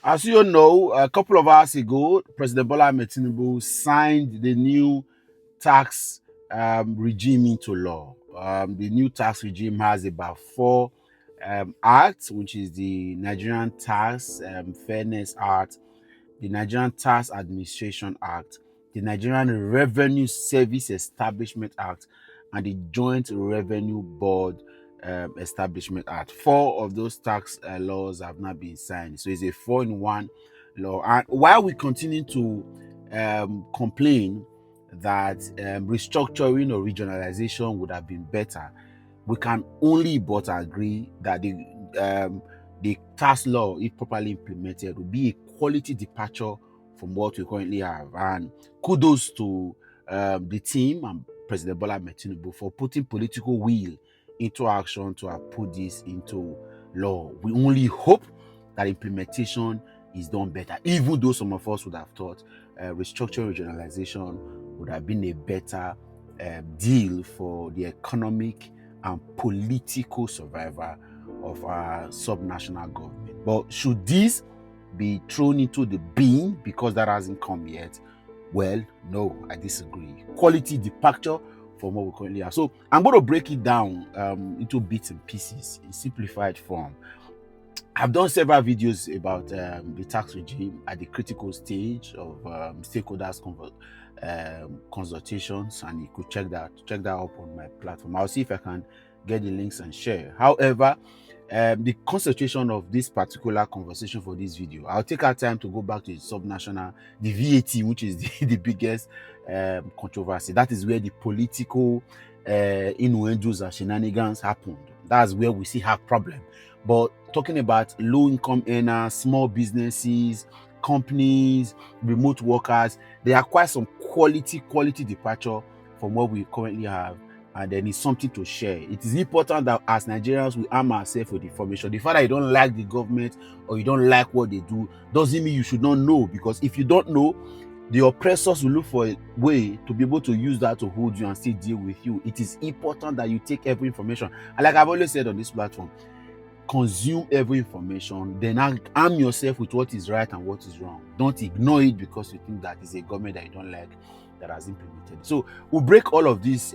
As you know, a couple of hours ago, President Bola Ahmed Tinubu signed the new tax regime into law. The new tax regime has about four acts, which is the Nigerian Tax Fairness Act, the Nigerian Tax Administration Act, the Nigerian Revenue Service Establishment Act, and the Joint Revenue Board Establishment Act. Four of those tax laws have not been signed. So it's a four-in-one law. And while we continue to complain that restructuring or regionalization would have been better, we can only but agree that the tax law, if properly implemented, will be a quality departure from what we currently have. And kudos to the team and President Bola Ahmed Tinubu for putting political will into action to have put this into law. We only hope that implementation is done better, even though some of us would have thought restructuring regionalization would have been a better deal for the economic and political survival of our subnational government. But should this be thrown into the bin because that hasn't come yet? Well, no, I disagree. Quality departure from what we currently have. So I'm going to break it down into bits and pieces in simplified form. I've done several videos about the tax regime at the critical stage of stakeholders consultations, and you could check that up on my platform. I'll see if I can get the links and share. However, the concentration of this particular conversation for this video, I'll take our time to go back to the subnational, the VAT, which is the biggest controversy. That is where the political innuendos and shenanigans happened. That's where we see have problem. But talking about low-income earners, small businesses, companies, remote workers, there are quite some quality departure from what we currently have, and then it's something to share. It is important that as Nigerians, we arm ourselves with information. The fact that you don't like the government or you don't like what they do doesn't mean you should not know, because if you don't know, the oppressors will look for a way to be able to use that to hold you and still deal with you. It is important that you take every information. And like I've always said on this platform, consume every information, then arm yourself with what is right and what is wrong. Don't ignore it because you think that is a government that you don't like that has implemented. So we'll break all of these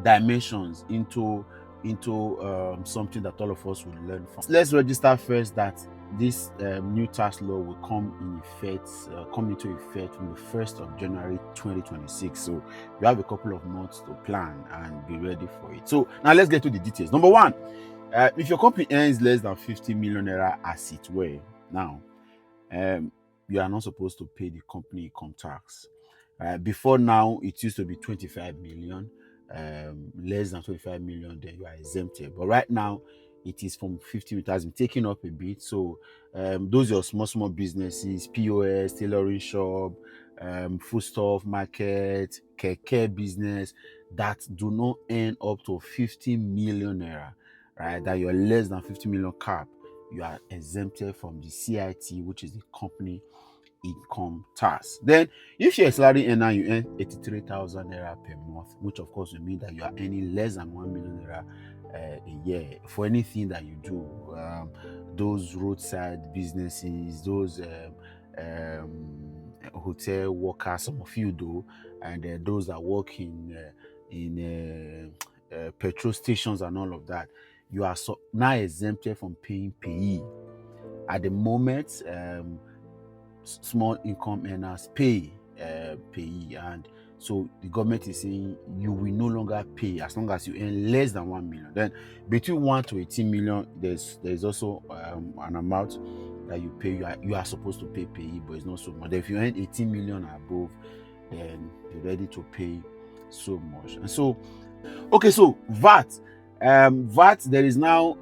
dimensions into something that all of us will learn from. Let's register first that this new tax law will come into effect from the 1st of January 2026. So you have a couple of months to plan and be ready for it. So now let's get to the details. Number one, if your company earns less than 50 million naira as it were now, you are not supposed to pay the company income tax. Before now, it used to be 25 million. Less than 25 million, then you are exempted. But right now, it is from 50 million. It has been taken up a bit. So those are small businesses, POS, tailoring shop, foodstuff market, keke business that do not earn up to 50 million naira, right? That you're less than 50 million cap, you are exempted from the CIT, which is the company income tax. Then if you're a salary earner, you earn 83,000 naira per month, which of course will mean that you are earning less than 1 million naira a year for anything that you do. Those roadside businesses, those hotel workers, some of you do, and those that work in petrol stations and all of that, you are now exempted from paying payee. At the moment, small income earners pay payee, and so the government is saying you will no longer pay as long as you earn less than 1 million. Then between 1 to 18 million, there's also an amount that you pay. You are supposed to pay payee, but it's not so much. If you earn 18 million above, then you're ready to pay so much. And so, okay, so VAT. There is now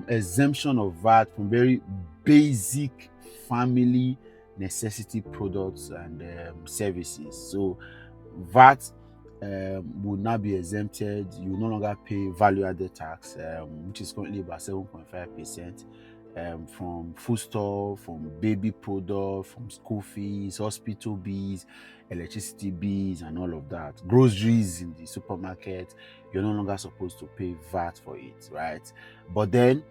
exemption of VAT from very basic family necessity products and services. So VAT will now be exempted. You will no longer pay value-added tax, which is currently about 7.5%, from foodstuff, from baby product, from school fees, hospital bills, electricity bills, and all of that. Groceries in the supermarket, you're no longer supposed to pay VAT for it, right? But then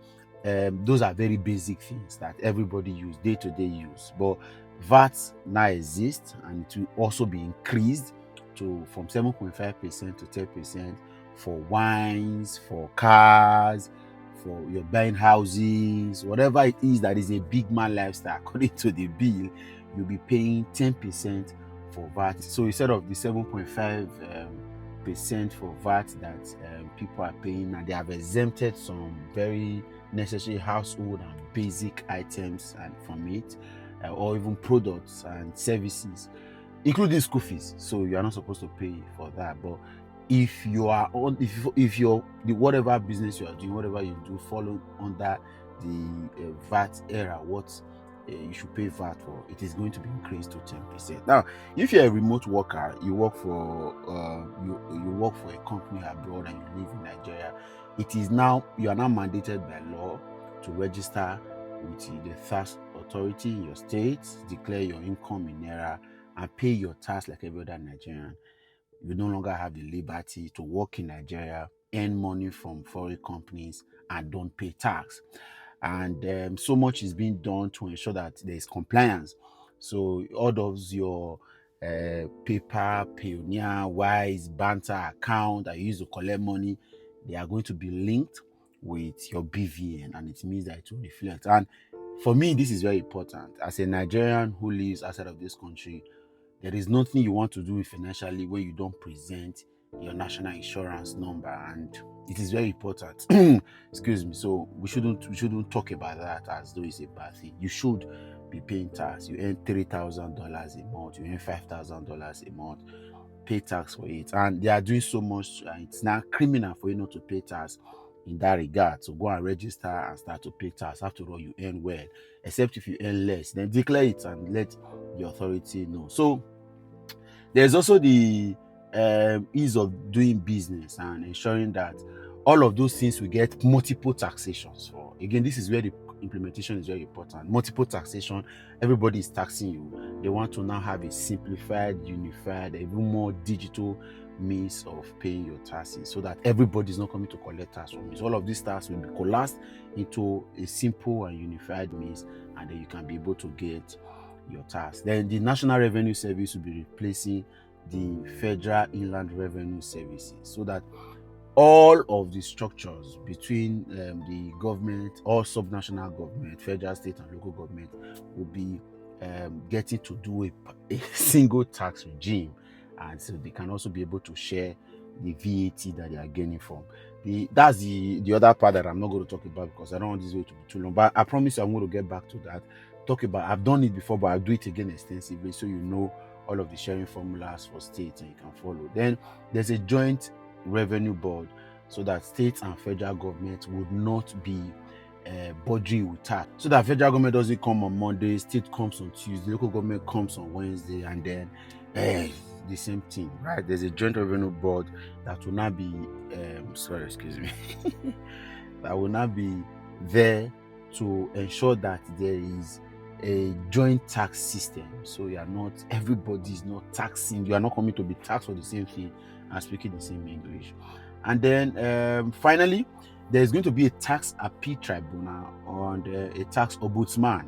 Those are very basic things that everybody use day-to-day use. But VAT now exists, and it will also be increased to from 7.5% to 10% for wines, for cars, for your buying houses, whatever it is that is a big man lifestyle. According to the bill, you'll be paying 10% for VAT. So instead of the 7.5 percent for VAT that people are paying, and they have exempted some very necessary household and basic items and from it, or even products and services, including school fees. So you are not supposed to pay for that. But if you are on, if you're the whatever business you are doing, whatever you do, follow under the VAT era, what you should pay VAT for, it is going to be increased to 10%. Now, if you're a remote worker, you work for you work for a company abroad and you live in Nigeria, it is now, you are now mandated by law to register with the tax authority in your state, declare your income in naira, and pay your tax like every other Nigerian. You no longer have the liberty to work in Nigeria, earn money from foreign companies, and don't pay tax. And so much is being done to ensure that there is compliance. So all those your paper, Pioneer, Wise, Banter account that you use to collect money, they are going to be linked with your BVN, and it means that it will reflect. And for me, this is very important. As a Nigerian who lives outside of this country, there is nothing you want to do financially when you don't present your national insurance number, and it is very important. Excuse me. So we shouldn't talk about that as though it's a bad thing. You should be paying tax. You earn $3,000 a month, you earn $5,000 a month, pay tax for it. And they are doing so much, it's now criminal for you not to pay tax in that regard. So go and register and start to pay tax. After all, you earn well. Except if you earn less, then declare it and let the authority know. So there's also the ease of doing business and ensuring that all of those things we get multiple taxations for. Again, this is where the implementation is very important. Multiple taxation, everybody is taxing you. They want to now have a simplified, unified, even more digital means of paying your taxes, so that everybody is not coming to collect tax from you. So all of these taxes will be coalesced into a simple and unified means, and then you can be able to get your tax. Then the National Revenue Service will be replacing the Federal Inland Revenue Services, so that all of the structures between the government, all subnational government, federal, state, and local government will be getting to do a single tax regime, and so they can also be able to share the VAT that they are gaining from. That's the other part that I'm not going to talk about because I don't want this way to be too long. But I promise you I'm going to get back to that. Talk about, I've done it before, but I'll do it again extensively so you know all of the sharing formulas for states and you can follow. Then there's a joint revenue board, so that states and federal government would not be budging with tax. So that federal government doesn't come on Monday, state comes on Tuesday, local government comes on Wednesday, and then the same thing, right? There's a joint revenue board that will not be that will not be there to ensure that there is a joint tax system. So everybody is not taxing, you are not coming to be taxed for the same thing and speaking the same English. And then finally, there's going to be a tax appeal tribunal and a tax ombudsman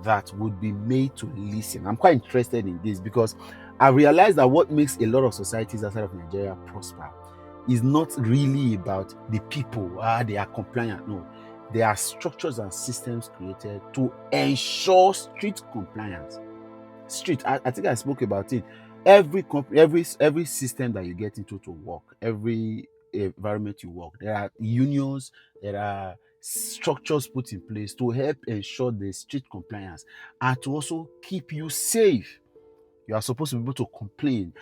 that would be made to listen. I'm quite interested in this because I realized that what makes a lot of societies outside of Nigeria prosper is not really about the people, they are compliant. No, there are structures and systems created to ensure strict compliance. I think I spoke about it. Every company, every system that you get into to work, every environment you work, there are unions, there are structures put in place to help ensure the strict compliance and to also keep you safe. You are supposed to be able to complain.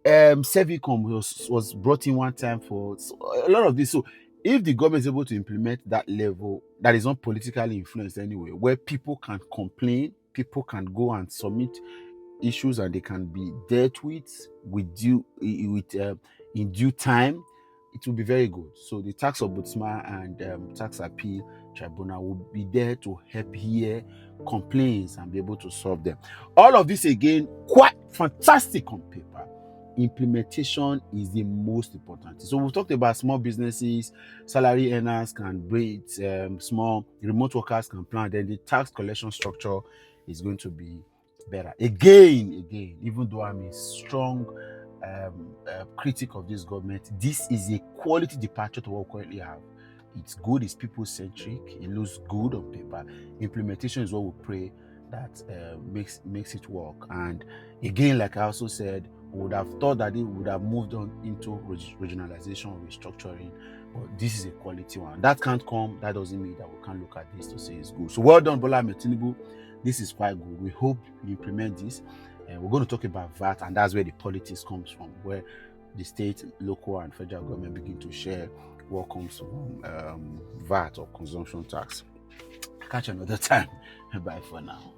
Servicom was brought in one time for a lot of this. So if the government is able to implement that level that is not politically influenced anyway, where people can complain, people can go and submit issues and they can be dealt with in due time, it will be very good. So the tax ombudsman and tax appeal tribunal will be there to help hear complaints and be able to solve them. All of this again quite fantastic on paper, implementation is the most important. So we've talked about small businesses, salary earners can breathe, small remote workers can plan. Then the tax collection structure is going to be better. Again, even though I'm a strong critic of this government, this is a quality departure to what we currently have. It's good, it's people-centric, it looks good on paper. Implementation is what we pray that makes it work. And again, like I also said, we would have thought that it would have moved on into regionalization, restructuring, but this is a quality one. That can't come. That doesn't mean that we can't look at this to say it's good. So well done, Bola Ahmed Tinubu. This is quite good. We hope you implement this. We're going to talk about VAT, and that's where the politics comes from, where the state, local, and federal government begin to share what comes from VAT or consumption tax. Catch you another time. Bye for now.